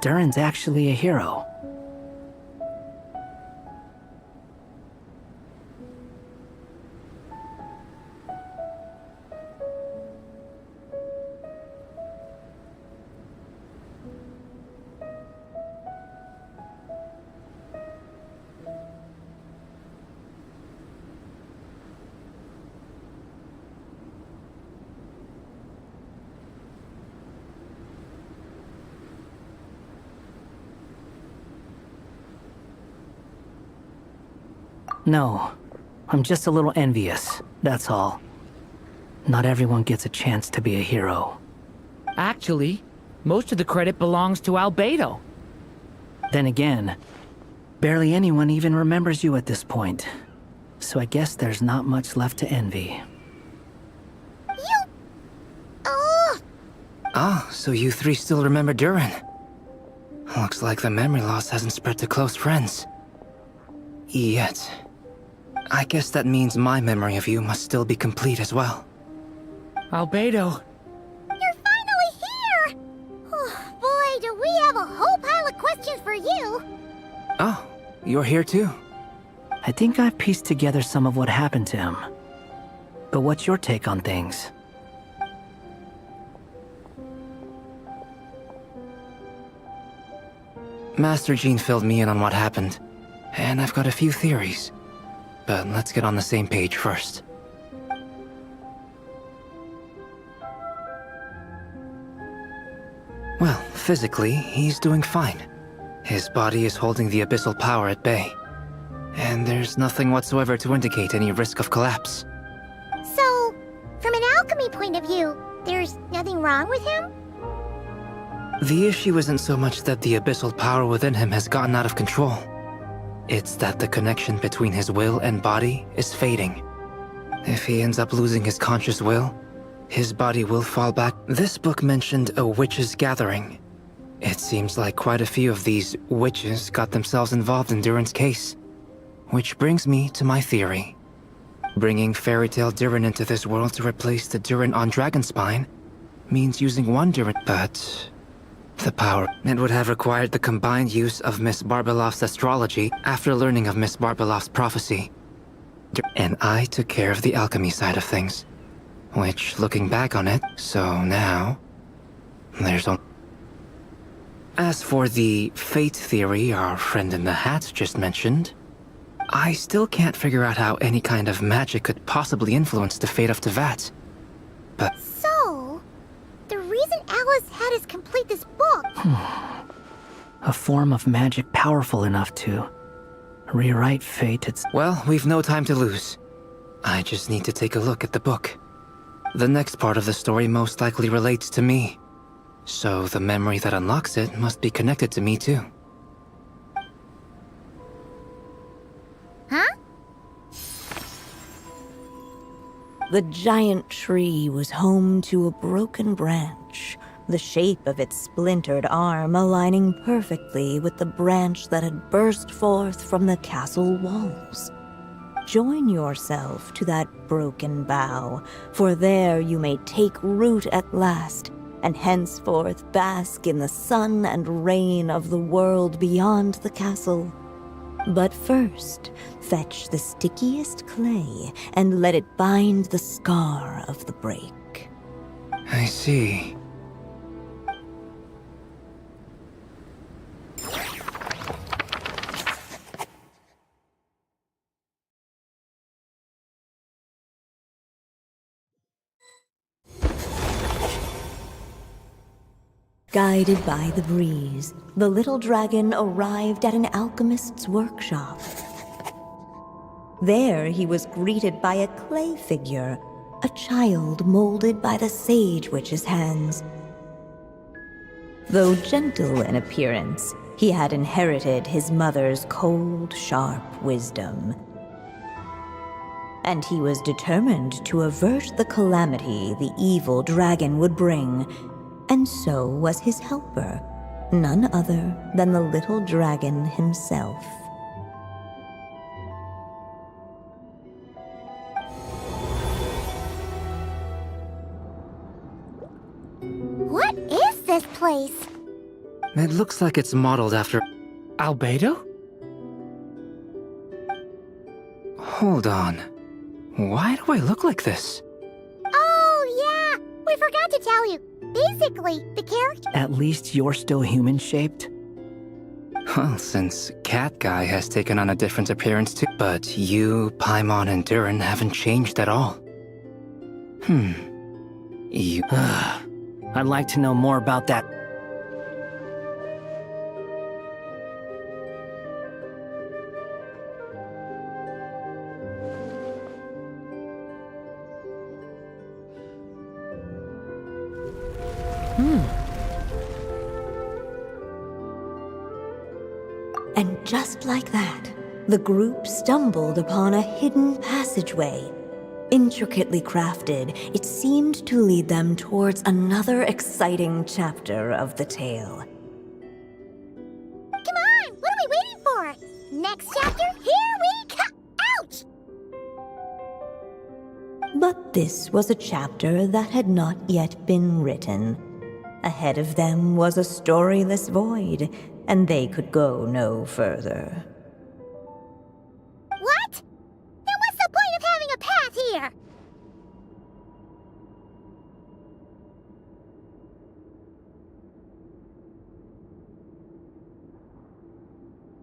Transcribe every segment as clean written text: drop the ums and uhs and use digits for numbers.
Durin's actually a hero. No, I'm just a little envious, that's all. Not everyone gets a chance to be a hero. Actually, most of the credit belongs to Albedo. Then again, barely anyone even remembers you at this point. So I guess there's not much left to envy. You... Oh! Ah, so you three still remember Durin. Looks like the memory loss hasn't spread to close friends. Yet. I guess that means my memory of you must still be complete as well. Albedo. You're finally here! Oh, boy, do we have a whole pile of questions for you! Oh, you're here too? I think I've pieced together some of what happened to him. But what's your take on things? Master Jean filled me in on what happened, and I've got a few theories. But let's get on the same page first. Well, physically, he's doing fine. His body is holding the abyssal power at bay. And there's nothing whatsoever to indicate any risk of collapse. So, from an alchemy point of view, there's nothing wrong with him? The issue isn't so much that the abyssal power within him has gotten out of control. It's that the connection between his will and body is fading. If he ends up losing his conscious will, his body will fall back. This book mentioned a witches' gathering. It seems like quite a few of these witches got themselves involved in Durin's case. Which brings me to my theory. Bringing Fairy Tale Durin into this world to replace the Durin on Dragonspine means using one Durin, but... the power. It would have required the combined use of Miss Barbeloff's astrology after learning of Miss Barbeloff's prophecy. And I took care of the alchemy side of things. Which, looking back on it, so now... there's only... As for the fate theory our friend in the hat just mentioned, I still can't figure out how any kind of magic could possibly influence the fate of Tevat. But... So, the reason Alice had us complete this book... A form of magic powerful enough to rewrite fate, it's... Well, we've no time to lose. I just need to take a look at the book. The next part of the story most likely relates to me. So the memory that unlocks it must be connected to me too. Huh? The giant tree was home to a broken branch, the shape of its splintered arm aligning perfectly with the branch that had burst forth from the castle walls. Join yourself to that broken bough, for there you may take root at last, and henceforth bask in the sun and rain of the world beyond the castle. But first, fetch the stickiest clay and let it bind the scar of the break. I see. Guided by the breeze, the little dragon arrived at an alchemist's workshop. There he was greeted by a clay figure, a child molded by the Sage Witch's hands. Though gentle in appearance, he had inherited his mother's cold, sharp wisdom. And he was determined to avert the calamity the evil dragon would bring. And so was his helper, none other than the little dragon himself. What is this place? It looks like it's modeled after... Albedo? Hold on. Why do I look like this? Oh, yeah! We forgot to tell you. Basically, the character... At least you're still human-shaped? Well, since Cat Guy has taken on a different appearance too. But you, Paimon, and Durin haven't changed at all. You... I'd like to know more about that. And just like that, the group stumbled upon a hidden passageway. Intricately crafted, it seemed to lead them towards another exciting chapter of the tale. Come on! What are we waiting for? Next chapter, here we come! Ouch! But this was a chapter that had not yet been written. Ahead of them was a storyless void, and they could go no further. What? Then what's the point of having a path here?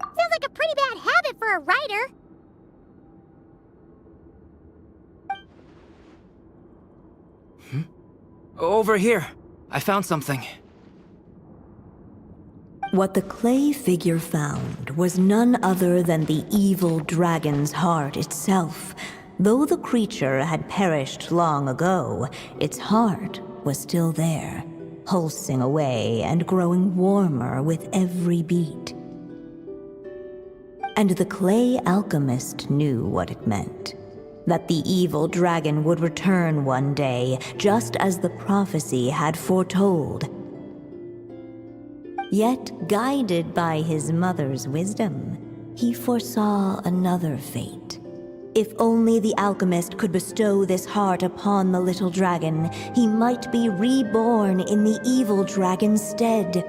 Sounds like a pretty bad habit for a writer. Over here. I found something. What the clay figure found was none other than the evil dragon's heart itself. Though the creature had perished long ago, its heart was still there, pulsing away and growing warmer with every beat. And the clay alchemist knew what it meant. That the evil dragon would return one day, just as the prophecy had foretold. Yet, guided by his mother's wisdom, he foresaw another fate. If only the alchemist could bestow this heart upon the little dragon, he might be reborn in the evil dragon's stead.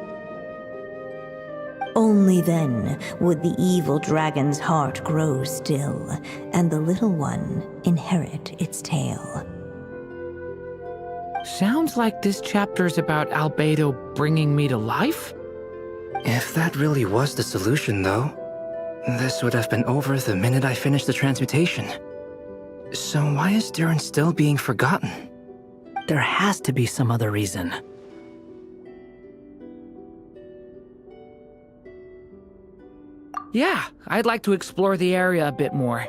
Only then would the evil dragon's heart grow still, and the little one inherit its tale. Sounds like this chapter's about Albedo bringing me to life? If that really was the solution, though, this would have been over the minute I finished the transmutation. So why is Durin still being forgotten? There has to be some other reason. Yeah, I'd like to explore the area a bit more.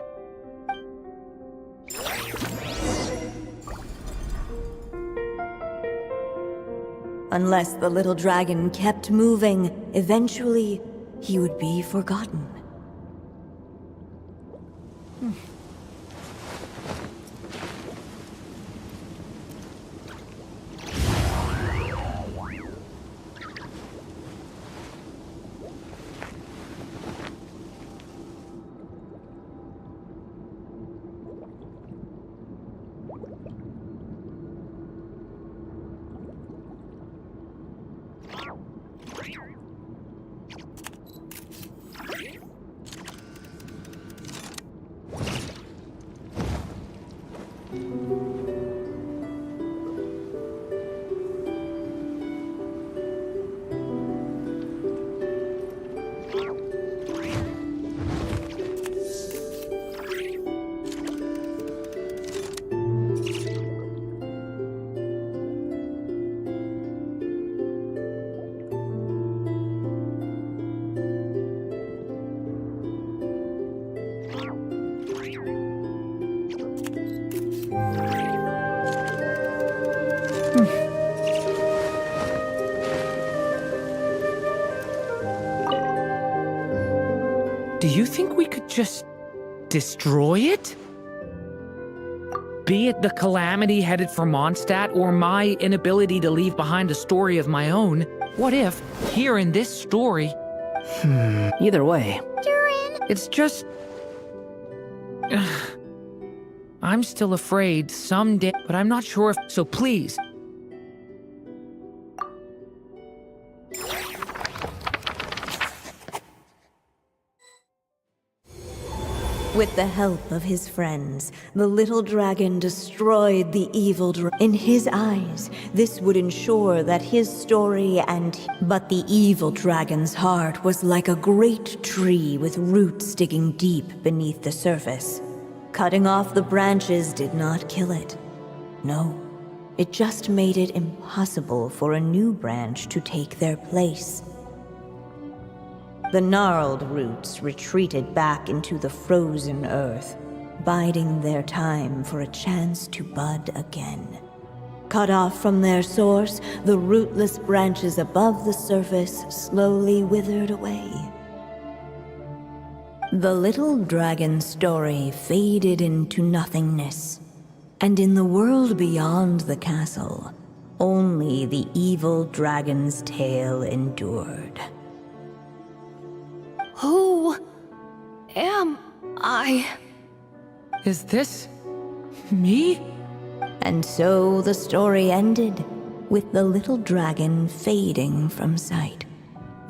Unless the little dragon kept moving, eventually he would be forgotten. Do you think we could just destroy it? Be it the calamity headed for Mondstadt or my inability to leave behind a story of my own, what if, here in this story... Either way, Durin! It's just... I'm still afraid someday, but I'm not sure if... So please, With the help of his friends, the little dragon destroyed the evil In his eyes, this would ensure that his story But the evil dragon's heart was like a great tree with roots digging deep beneath the surface. Cutting off the branches did not kill it. No, it just made it impossible for a new branch to take their place. The gnarled roots retreated back into the frozen earth, biding their time for a chance to bud again. Cut off from their source, the rootless branches above the surface slowly withered away. The little dragon's story faded into nothingness, and in the world beyond the castle, only the evil dragon's tale endured. Who am I? Is this me? And so the story ended, with the little dragon fading from sight,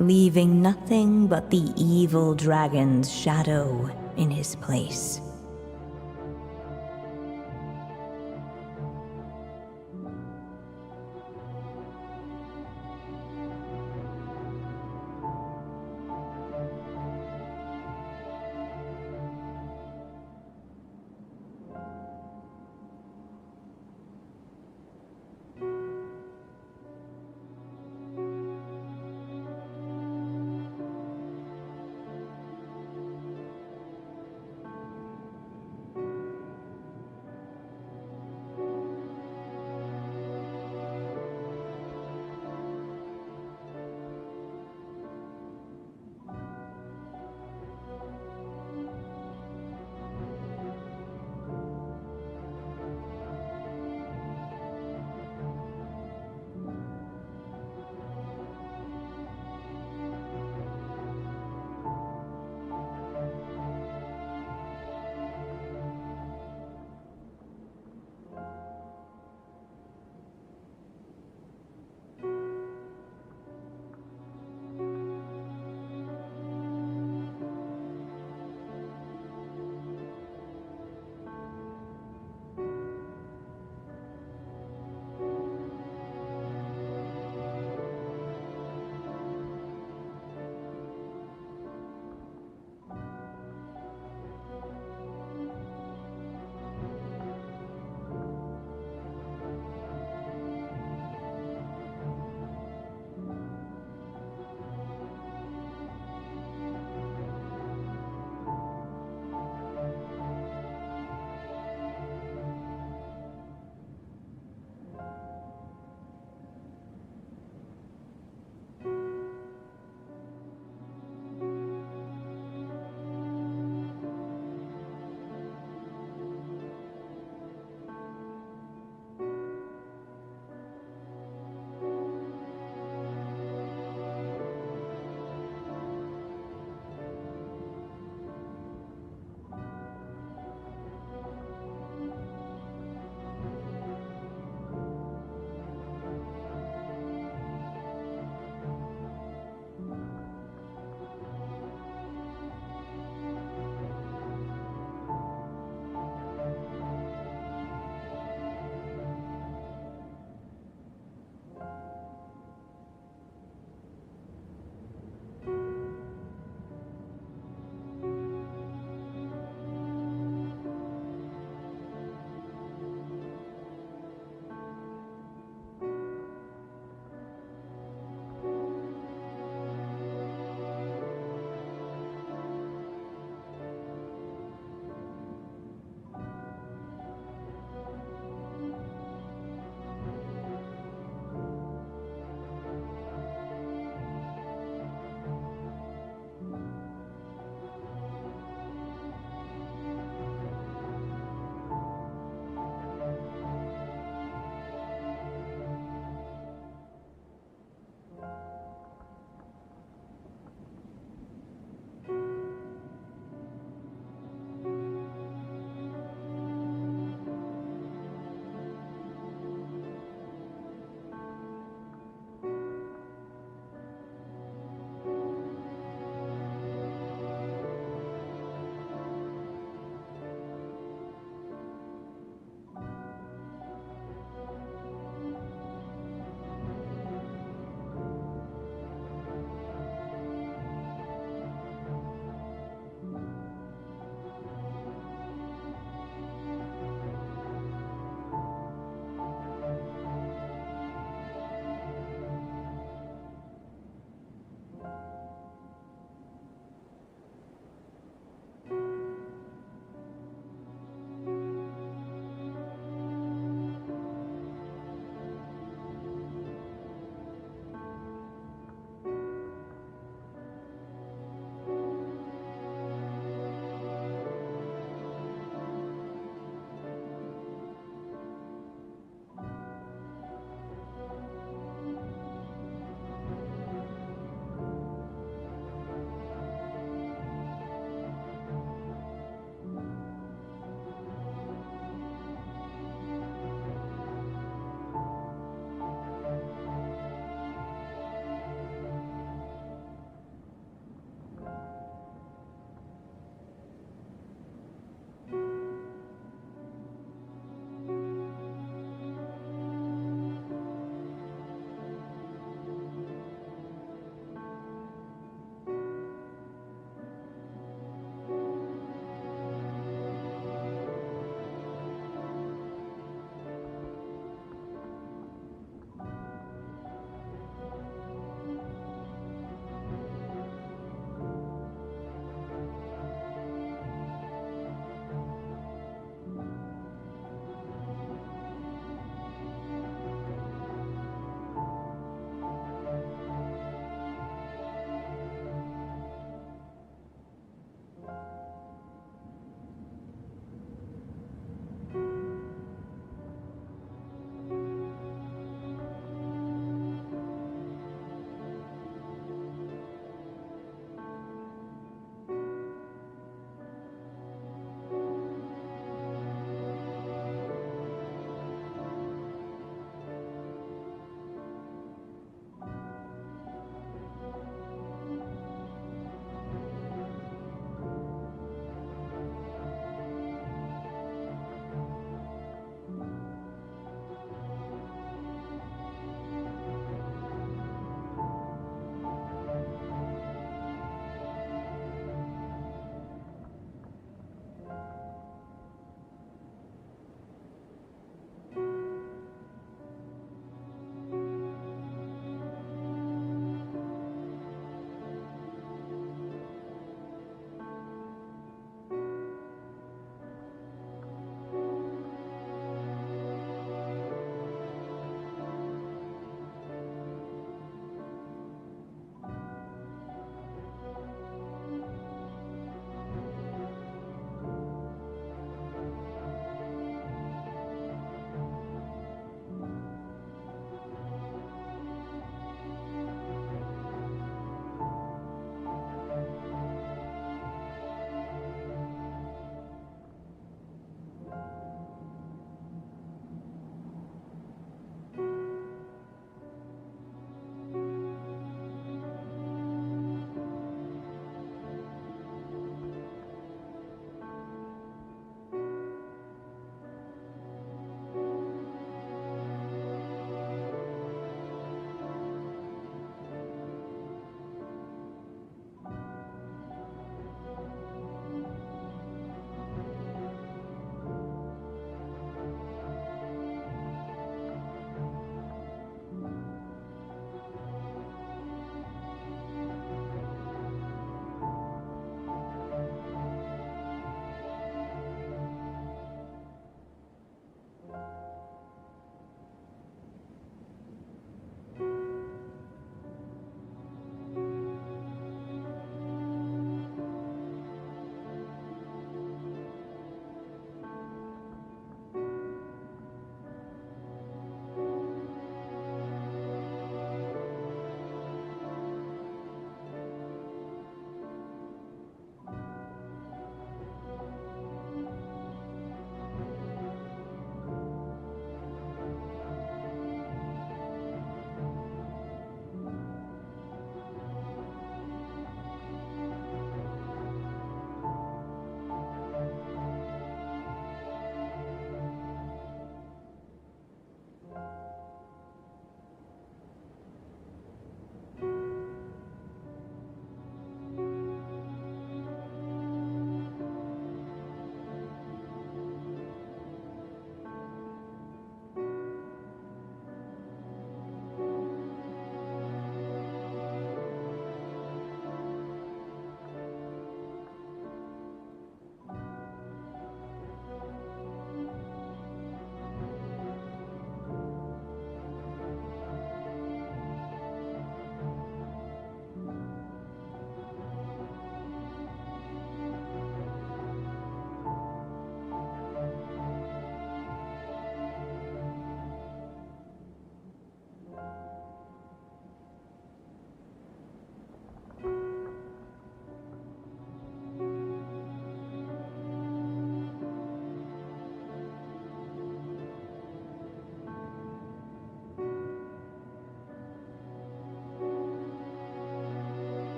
leaving nothing but the evil dragon's shadow in his place.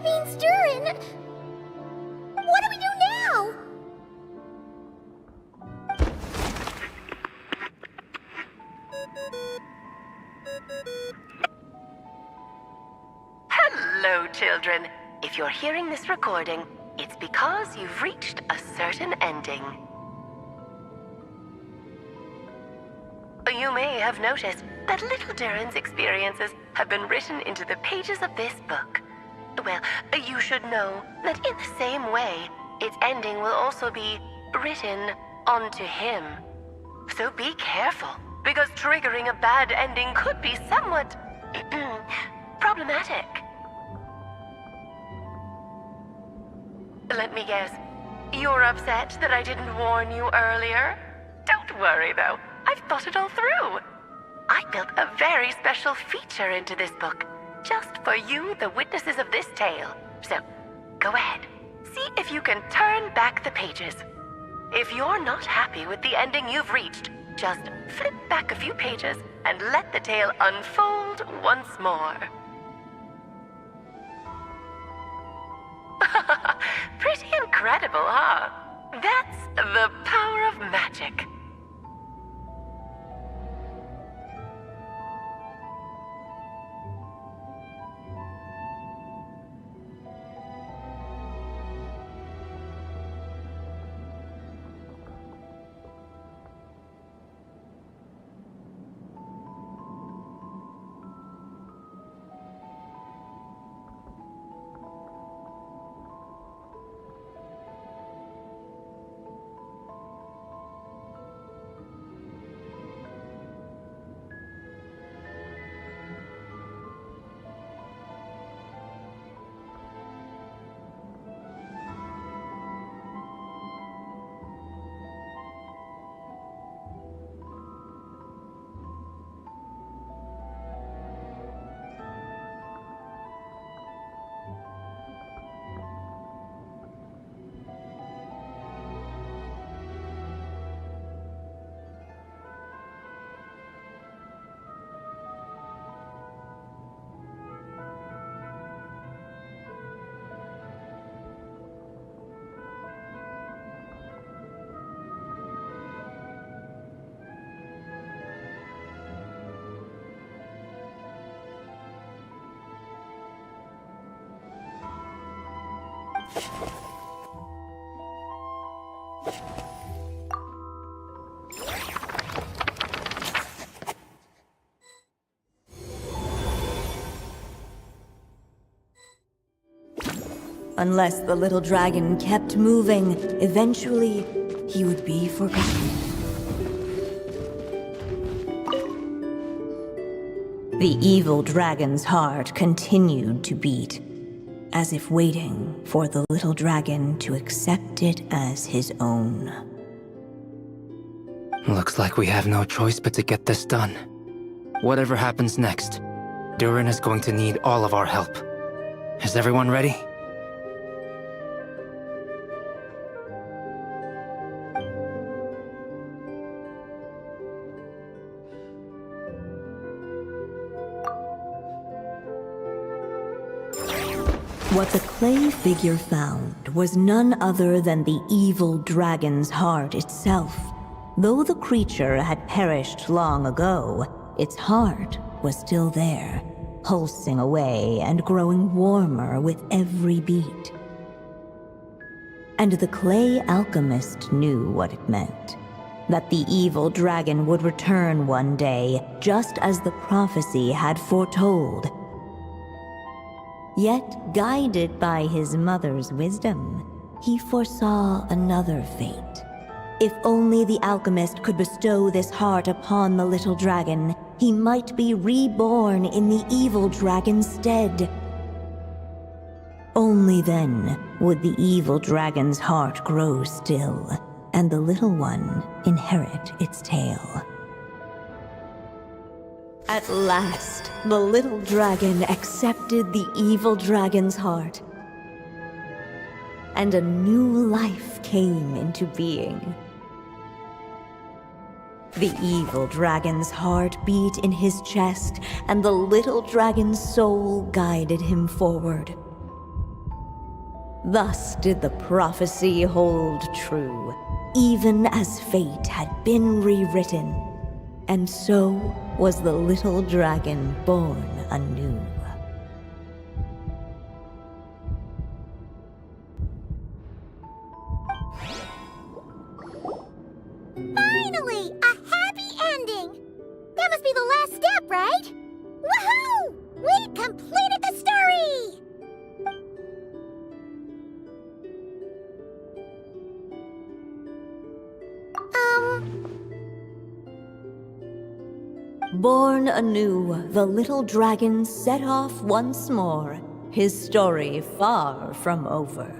means Durin. What do we do now? Hello, children. If you're hearing this recording, it's because you've reached a certain ending. You may have noticed that little Durin's experiences have been written into the pages of this book. Well, you should know that in the same way, its ending will also be written onto him. So be careful, because triggering a bad ending could be somewhat problematic. Let me guess, you're upset that I didn't warn you earlier? Don't worry, though. I've thought it all through. I built a very special feature into this book, just for you, the witnesses of this tale. So, go ahead. See if you can turn back the pages. If you're not happy with the ending you've reached, just flip back a few pages and let the tale unfold once more. Pretty incredible, huh? That's the power of magic. Unless the little dragon kept moving, eventually he would be forgotten. The evil dragon's heart continued to beat, as if waiting for the little dragon to accept it as his own. Looks like we have no choice but to get this done. Whatever happens next, Durin is going to need all of our help. Is everyone ready? What the clay figure found was none other than the evil dragon's heart itself. Though the creature had perished long ago, its heart was still there, pulsing away and growing warmer with every beat. And the clay alchemist knew what it meant. That the evil dragon would return one day, just as the prophecy had foretold. Yet, guided by his mother's wisdom, he foresaw another fate. If only the alchemist could bestow this heart upon the little dragon, he might be reborn in the evil dragon's stead. Only then would the evil dragon's heart grow still, and the little one inherit its tale. At last, the little dragon accepted the evil dragon's heart, and a new life came into being. The evil dragon's heart beat in his chest, and the little dragon's soul guided him forward. Thus did the prophecy hold true, even as fate had been rewritten. And so was the little dragon born anew. Finally! A happy ending! That must be the last step, right? Woohoo! We completed the story! Born anew, the little dragon set off once more, his story far from over.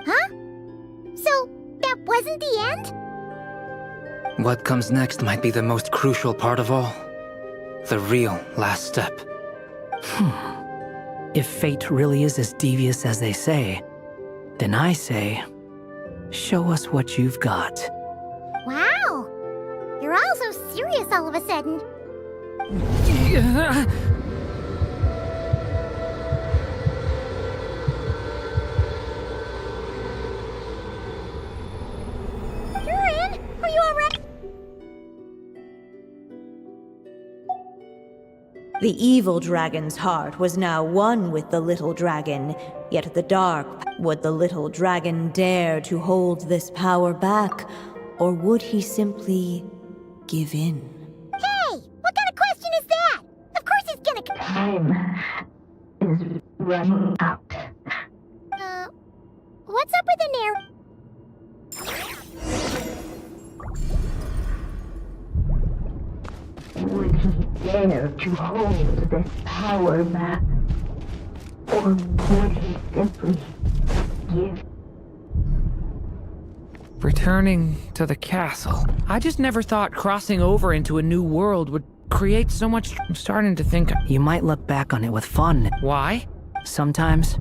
Huh? So, that wasn't the end? What comes next might be the most crucial part of all. The real last step. If fate really is as devious as they say, then I say, show us what you've got. Wow! You're all so serious all of a sudden. Durin, are you alright? The evil dragon's heart was now one with the little dragon, yet the dark. Would the little dragon dare to hold this power back, or would he simply give in? Hey! What kind of question is that? Of course he's gonna... Time is running out. What's up with the narr... Would he dare to hold this power back? Or would he simply give? Returning to the castle. I just never thought crossing over into a new world would create so much. I'm starting to think. You might look back on it with fondness. Why? Sometimes,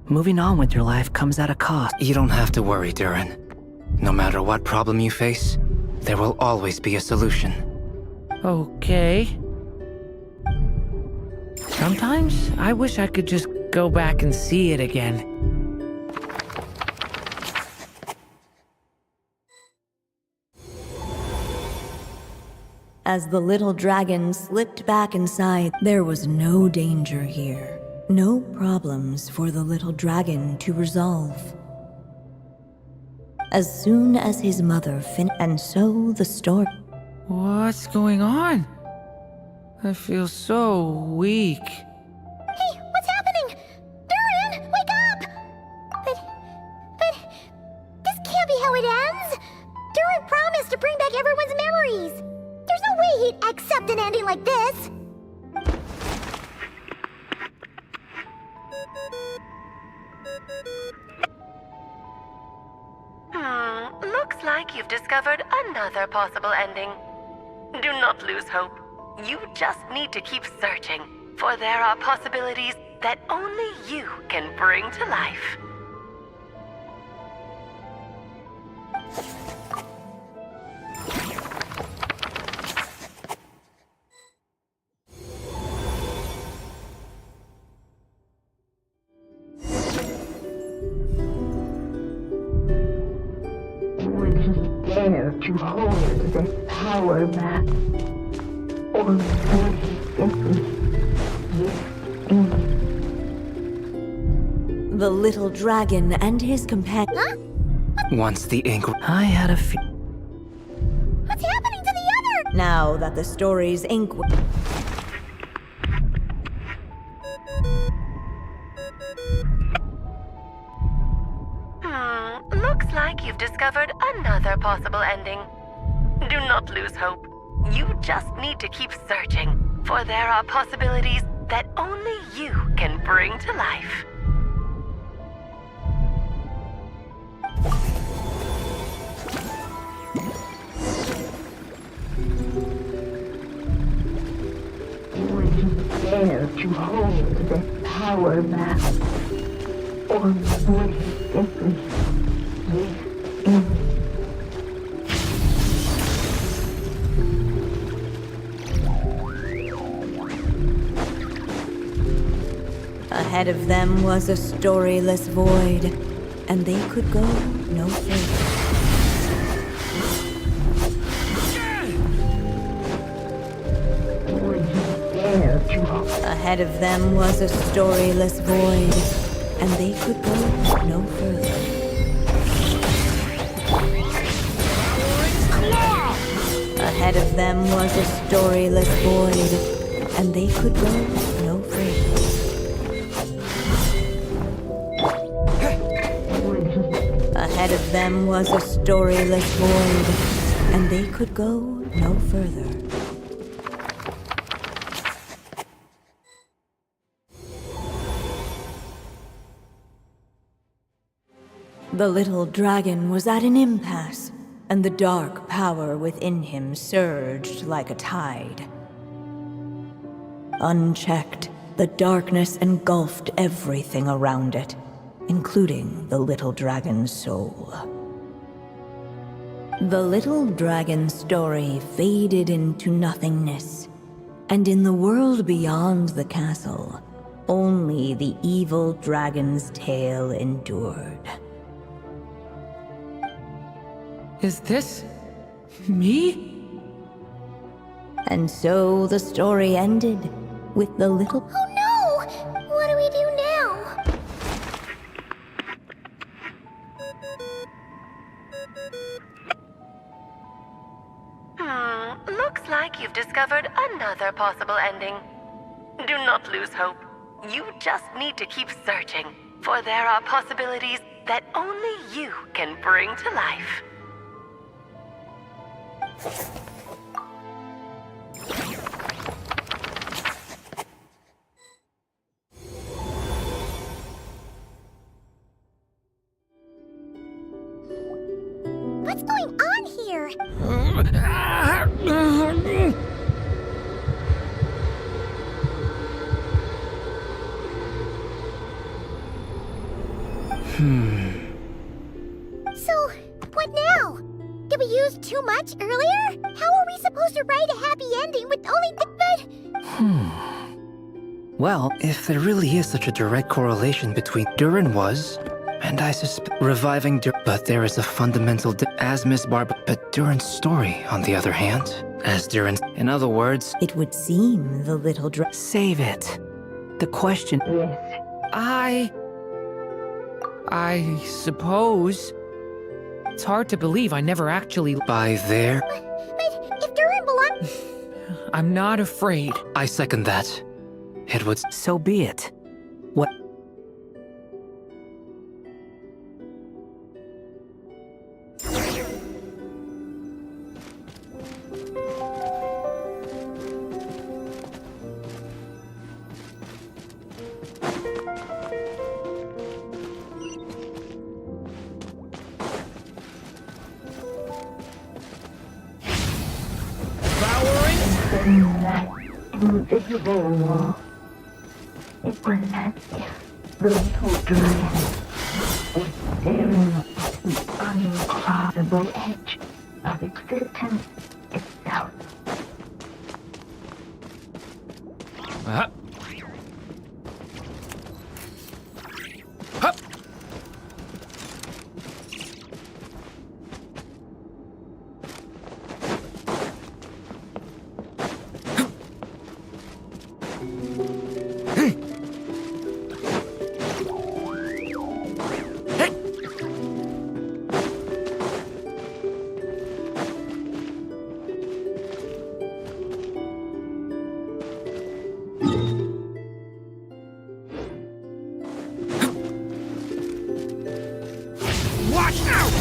moving on with your life comes at a cost. You don't have to worry, Durin. No matter what problem you face, there will always be a solution. Okay. Sometimes I wish I could just go back and see it again. As the little dragon slipped back inside, there was no danger here. No problems for the little dragon to resolve. As soon as his mother finished, and so the story. What's going on? I feel so weak. Hey, what's happening? Durin, wake up! But... This can't be how it ends! Durin promised to bring back everyone's memories! There's no way he'd accept an ending like this! Looks like you've discovered another possible ending. Do not lose hope. You just need to keep searching, for there are possibilities that only you can bring to life. Would he dare to hold this power back? Or would he simply give in? The little dragon and his companion. Huh? Once the ink... I had a What's happening to the other? Now that the story's ink. Looks like you've discovered another possible ending. Do not lose hope. You just need to keep searching, for there are possibilities that only you can bring to life. Would he dare to hold this power back? Or would he simply give in? A Ahead of them was a storyless void, and they could go no further. Would you dare to Ahead of them was a storyless void, and they could go no further. Ahead of them was a storyless void, and they could go no further. Ahead of them was a storyless void, and they could go no further. The little dragon was at an impasse, and the dark power within him surged like a tide. Unchecked, the darkness engulfed everything around it, including the little dragon's soul. The little dragon's story faded into nothingness, and in the world beyond the castle, only the evil dragon's tale endured. Is this me? And so the story ended with the little... Oh no! What do we do now? Looks like you've discovered another possible ending. Do not lose hope. You just need to keep searching, for there are possibilities that only you can bring to life. What's going on here? So, what now? Did we use too much earlier? How are we supposed to write a happy ending with only the... Well, If there really is such a direct correlation between Durin was, and I suspect reviving but there is a fundamental as Miss Barb. But Durin's story, on the other hand, as Durin, in other words, It would seem the little save it. The question... Yes. I suppose. It's hard to believe I never actually... by there, But if Durin belonged... I'm not afraid. I second that. It would. So be it. What... That invisible wall. It was as if the little dragon was staring at the uncrossable edge of existence itself. Uh. Hup. Watch out!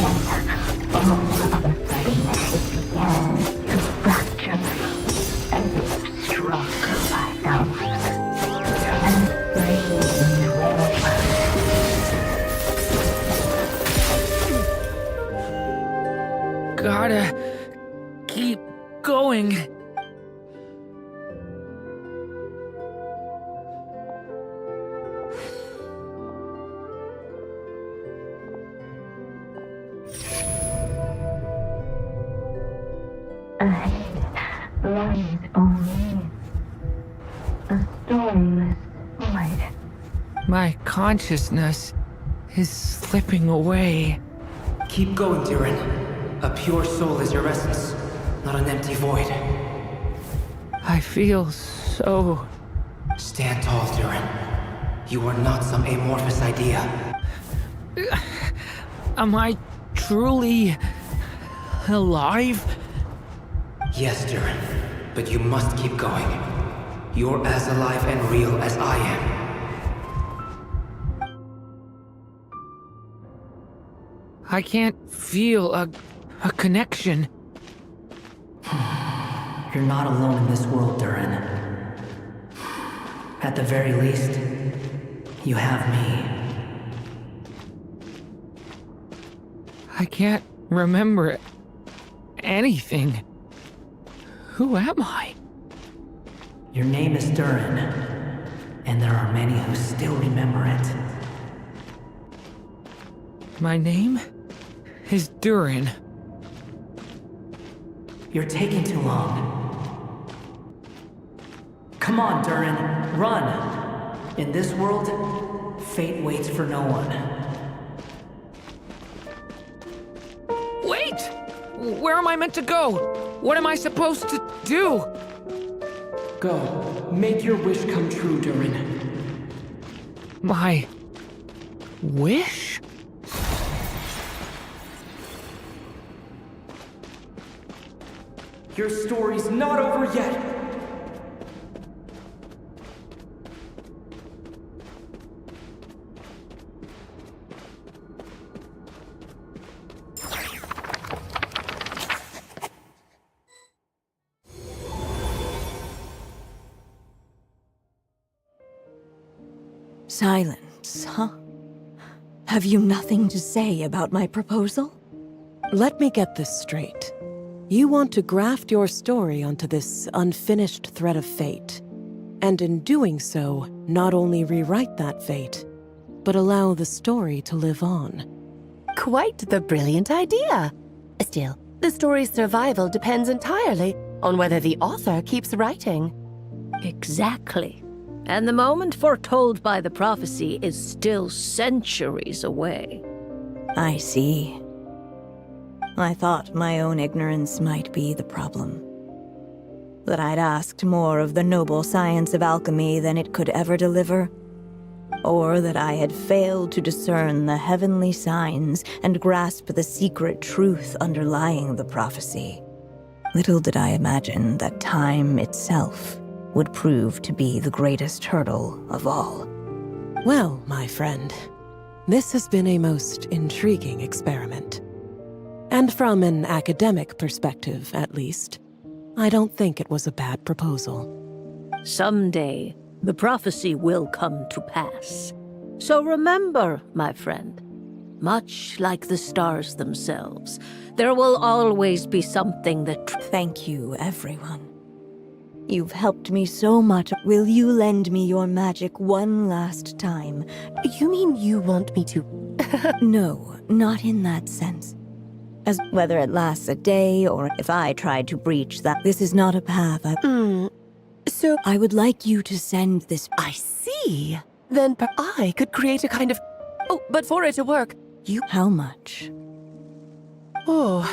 All of a sudden, it began to fracture as if struck by ours, and sprayed into air. Gotta keep going. Ahead lies only a stormless void. My consciousness is slipping away. Keep going, Durin. A pure soul is your essence, not an empty void. I feel so... Stand tall, Durin. You are not some amorphous idea. Am I truly alive? Yes, Durin, but you must keep going. You're as alive and real as I am. I can't feel a connection. You're not alone in this world, Durin. At the very least, you have me. I can't remember anything. Who am I? Your name is Durin, and there are many who still remember it. My name is Durin. You're taking too long. Come on, Durin, run! In this world, fate waits for no one. Wait! Where am I meant to go? What am I supposed to do? Go, make your wish come true, Durin. My wish? Your story's not over yet! Silence, huh? Have you nothing to say about my proposal? Let me get this straight. You want to graft your story onto this unfinished thread of fate, and in doing so, not only rewrite that fate, but allow the story to live on. Quite the brilliant idea. Still, the story's survival depends entirely on whether the author keeps writing. Exactly. And the moment foretold by the prophecy is still centuries away. I see. I thought my own ignorance might be the problem. That I'd asked more of the noble science of alchemy than it could ever deliver. Or that I had failed to discern the heavenly signs and grasp the secret truth underlying the prophecy. Little did I imagine that time itself would prove to be the greatest hurdle of all. Well, my friend, this has been a most intriguing experiment. And from an academic perspective, at least, I don't think it was a bad proposal. Someday, the prophecy will come to pass. So remember, my friend, much like the stars themselves, there will always be something that... Thank you, everyone. You've helped me so much. Will you lend me your magic one last time? You mean you want me to... No, not in that sense. As whether it lasts a day or if I tried to breach that, this is not a path So... I would like you to send this... I see. Then I could create a kind of... Oh, but for it to work, you... How much? Oh,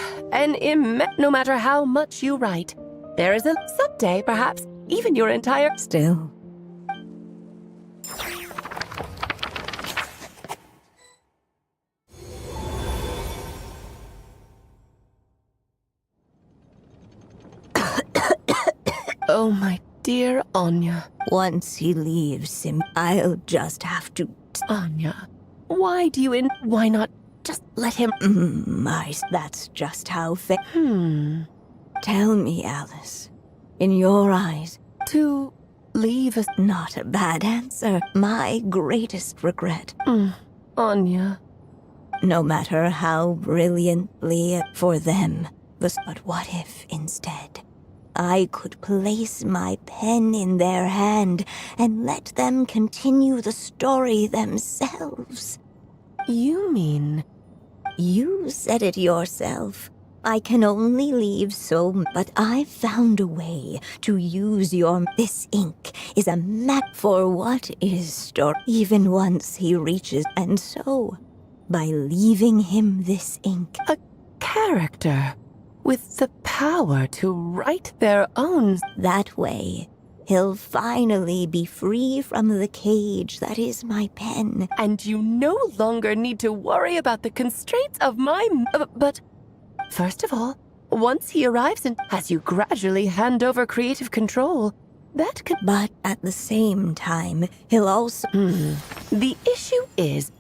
no matter how much you write, there is a someday, perhaps, even your entire... Still. Oh, my dear Anya. Once he leaves him, I'll just have to... Anya, why do you why not just let him... That's just how Tell me, Alice. In your eyes... To leave us... Not a bad answer. My greatest regret. Anya. No matter how brilliantly for them. But what if, instead, I could place my pen in their hand and let them continue the story themselves? You mean... You said it yourself. I can only leave so, but I've found a way to use your. This ink is a map for what is stored, even once he reaches, and so, by leaving him this ink. A character with the power to write their own. That way, he'll finally be free from the cage that is my pen. And you no longer need to worry about the constraints of my. But first of all, once he arrives and as you gradually hand over creative control, that could. But at the same time, he'll also. The issue is.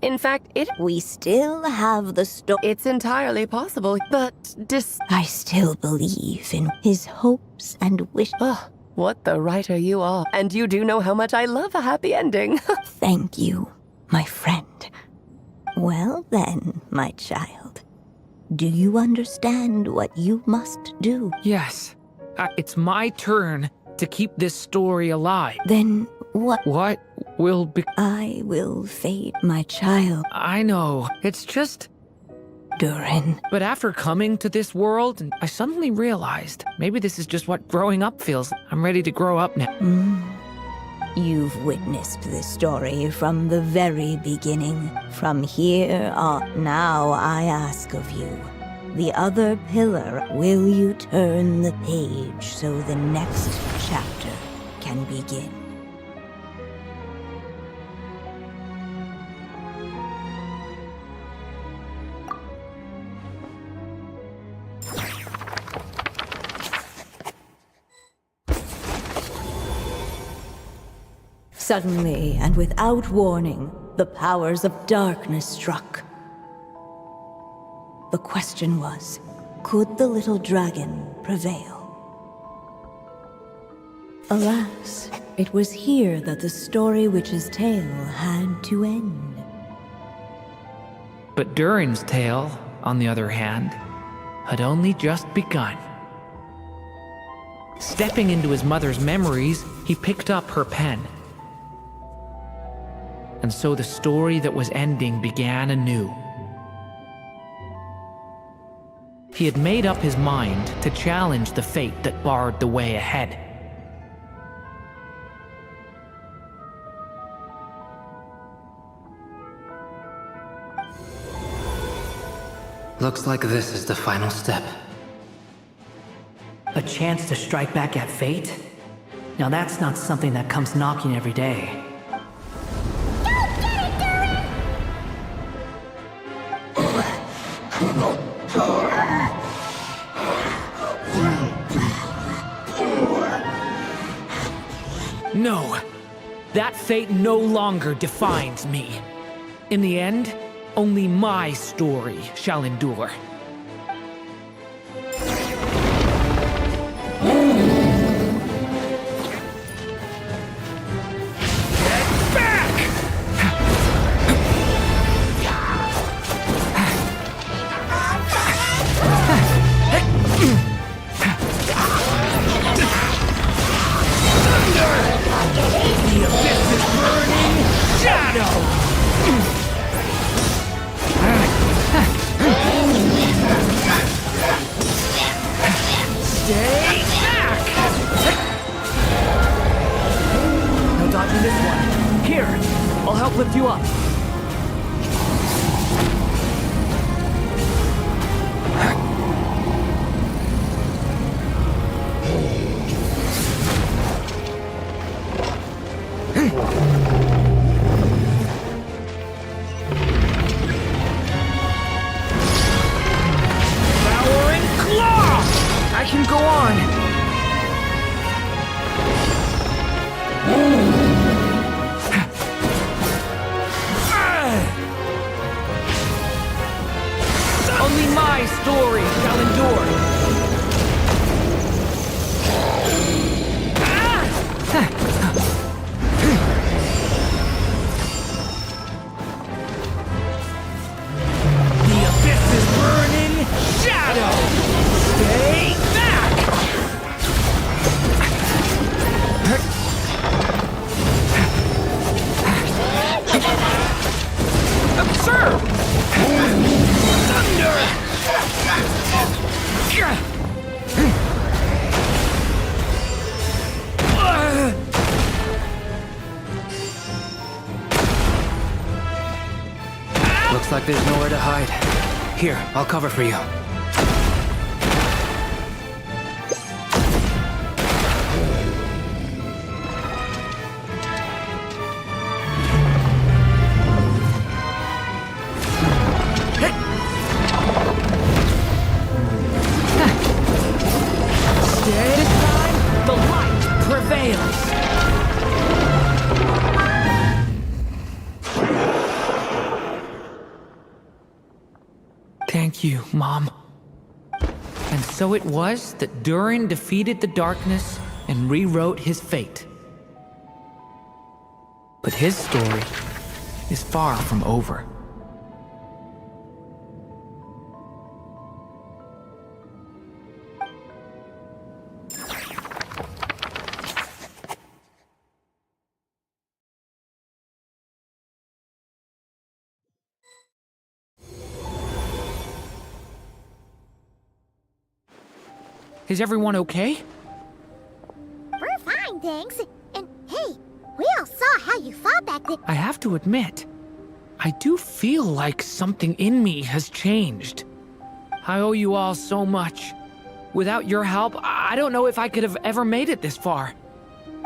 In fact, We still have the story. It's entirely possible, but I still believe in his hopes and wishes. Oh, what the writer you are. And you do know how much I love a happy ending. Thank you, my friend. Well then, my child. Do you understand what you must do? Yes. It's my turn to keep this story alive. Then what? What will be... I will fade, my child. I know. It's just... Durin. But after coming to this world, I suddenly realized maybe this is just what growing up feels. I'm ready to grow up now. You've witnessed this story from the very beginning. From here on, now I ask of you, the other pillar, will you turn the page so the next chapter can begin? Suddenly, and without warning, the powers of darkness struck. The question was, could the little dragon prevail? Alas, it was here that the story witch's tale had to end. But Durin's tale, on the other hand, had only just begun. Stepping into his mother's memories, he picked up her pen. And so the story that was ending began anew. He had made up his mind to challenge the fate that barred the way ahead. Looks like this is the final step. A chance to strike back at fate? Now that's not something that comes knocking every day. No, that fate no longer defines me. In the end, only my story shall endure. I'll help lift you up. Devouring claw! I can go on. like there's nowhere to hide. Here, I'll cover for you. This time, the light prevails. Thank you, Mom. And so it was that Durin defeated the darkness and rewrote his fate. But his story is far from over. Is everyone okay? We're fine, thanks. And hey, we all saw how you fought back then. I have to admit, I do feel like something in me has changed. I owe you all so much. Without your help, I don't know if I could have ever made it this far.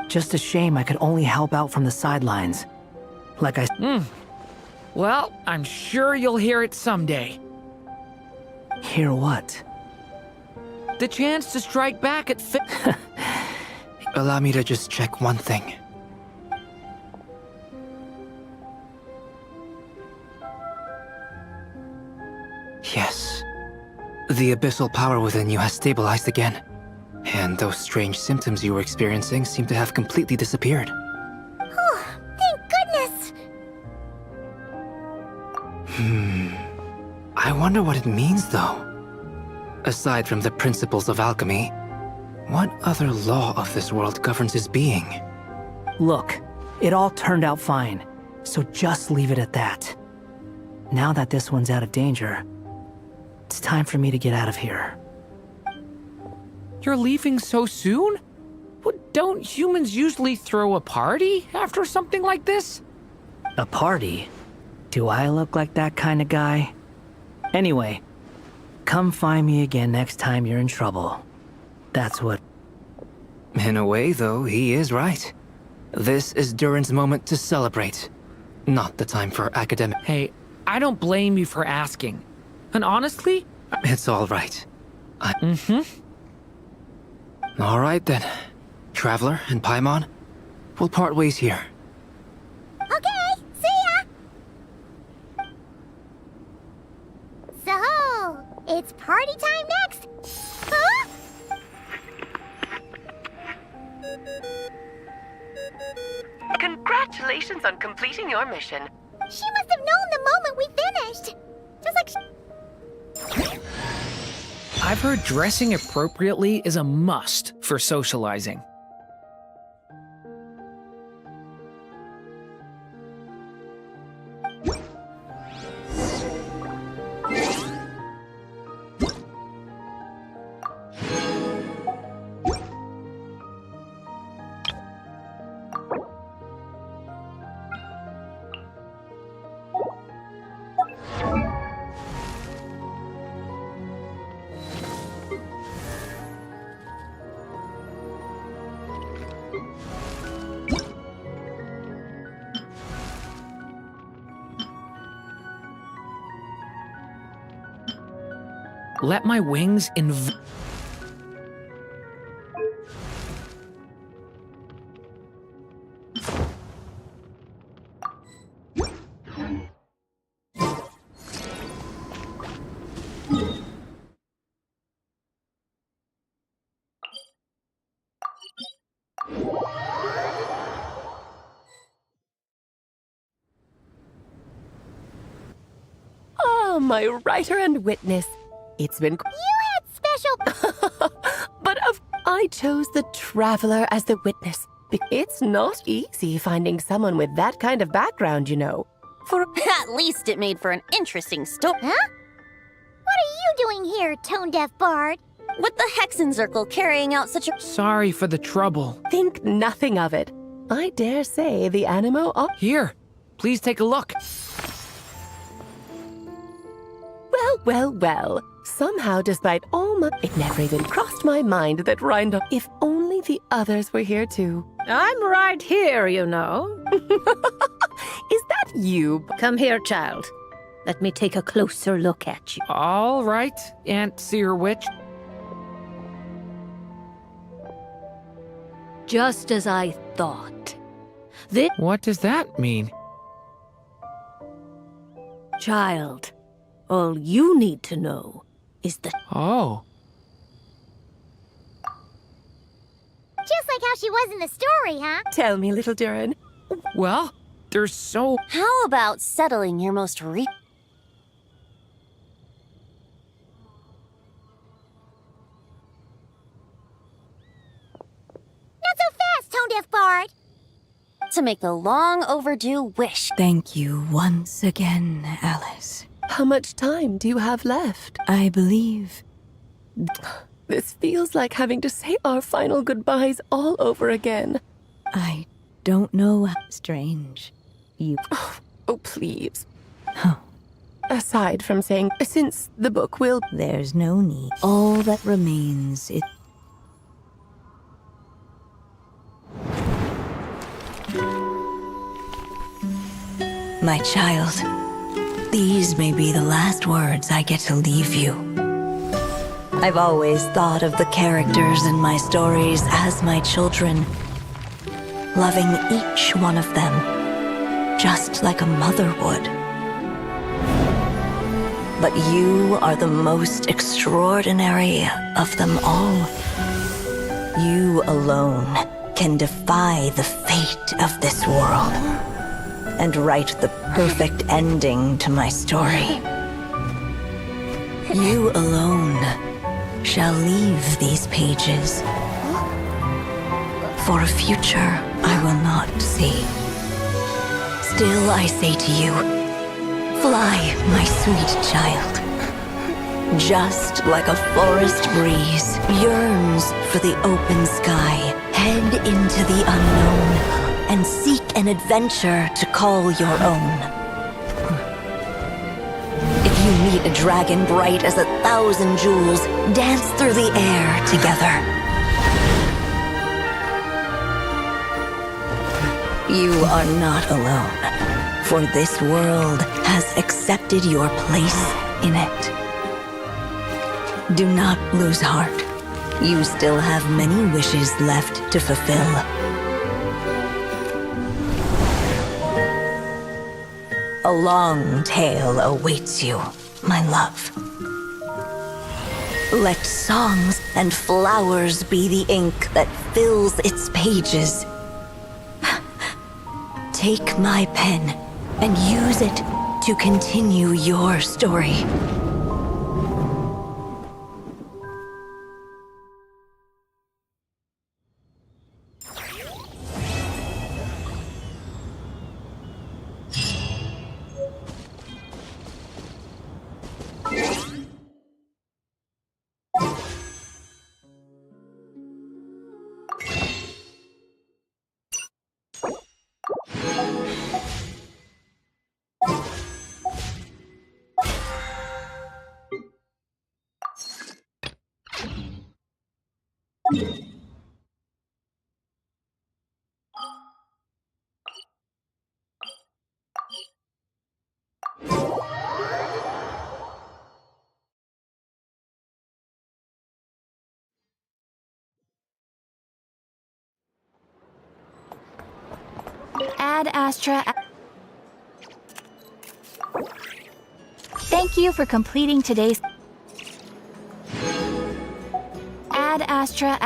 Just a shame I could only help out from the sidelines. Like I... Well, I'm sure you'll hear it someday. Hear what? The chance to strike back at Allow me to just check one thing. Yes. The abyssal power within you has stabilized again. And those strange symptoms you were experiencing seem to have completely disappeared. Oh, thank goodness! I wonder what it means, though. Aside from the principles of alchemy, what other law of this world governs his being? Look, it all turned out fine, so just leave it at that. Now that this one's out of danger, it's time for me to get out of here. You're leaving so soon? What, don't humans usually throw a party after something like this? A party? Do I look like that kind of guy? Anyway, come find me again next time you're in trouble. That's what... In a way, though, he is right. This is Durin's moment to celebrate, not the time for academic... Hey, I don't blame you for asking. And honestly... It's all right. All right, then. Traveler and Paimon, we'll part ways here. Okay, see ya! So, it's party time next! Huh? Congratulations on completing your mission. She must have known the moment we finished! Just like I've heard dressing appropriately is a must for socializing. Let my wings Oh, my writer and witness. It's been... you had special... But I chose the Traveler as the witness. It's not easy finding someone with that kind of background, you know. At least it made for an interesting story. Huh? What are you doing here, tone-deaf bard? With the Hexen Circle carrying out such a... Sorry for the trouble. Think nothing of it. I dare say the Animo... Here, please take a look. Well, well. Somehow, despite all my... It never even crossed my mind that Rindar... If only the others were here too. I'm right here, you know. Is that you? Come here, child. Let me take a closer look at you. All right, Aunt Seer Witch. Just as I thought. This What does that mean? child, all you need to know is that Oh. Just like how she was in the story, huh? Tell me, little Durin. Well, there's so... How about settling your most Not so fast, tone-deaf bard. to make the long overdue wish? Thank you once again, Alice. How much time do you have left? I believe This feels like having to say our final goodbyes all over again. I don't know how strange. You. Oh, please. Huh. Aside from saying, since the book will... There's no need. All that remains is. My child, these may be the last words I get to leave you. I've always thought of the characters in my stories as my children, loving each one of them, just like a mother would. But you are the most extraordinary of them all. You alone can defy the fate of this world and write the perfect ending to my story. You alone shall leave these pages for a future I will not see. Still, I say to you, fly, my sweet child. Just like a forest breeze yearns for the open sky, head into the unknown and seek an adventure to call your own. If you meet a dragon bright as 1,000 jewels, dance through the air together. You are not alone, for this world has accepted your place in it. Do not lose heart. You still have many wishes left to fulfill. A long tale awaits you, my love. Let songs and flowers be the ink that fills its pages. Take my pen and use it to continue your story. Ad Astra. Thank you for completing today's Ad Astra.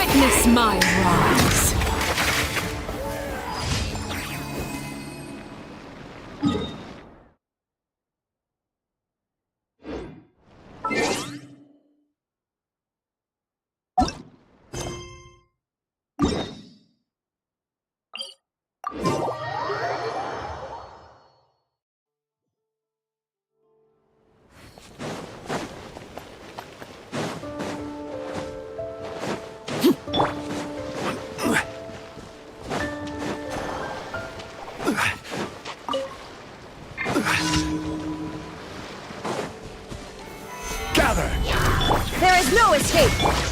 Witness my rise. Gather! There is no escape!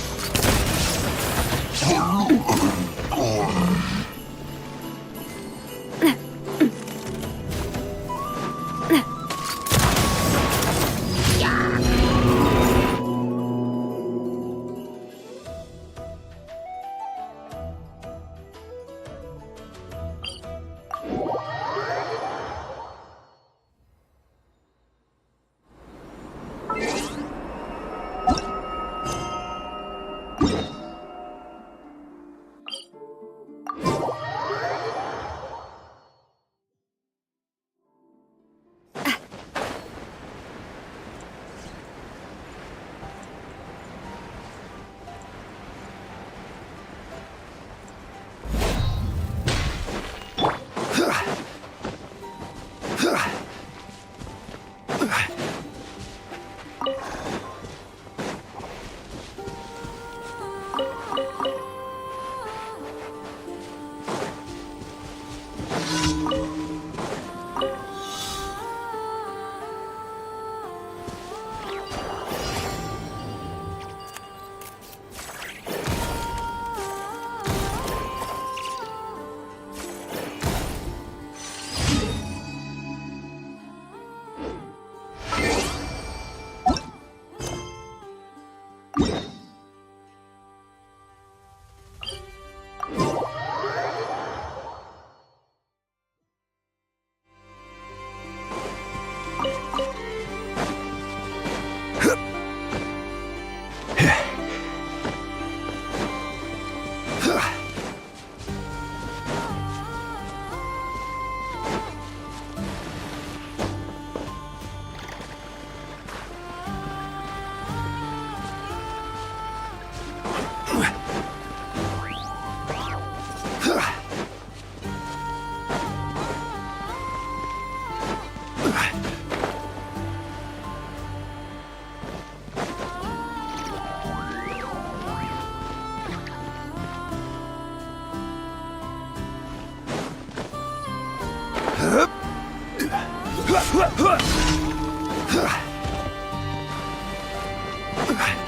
Huh?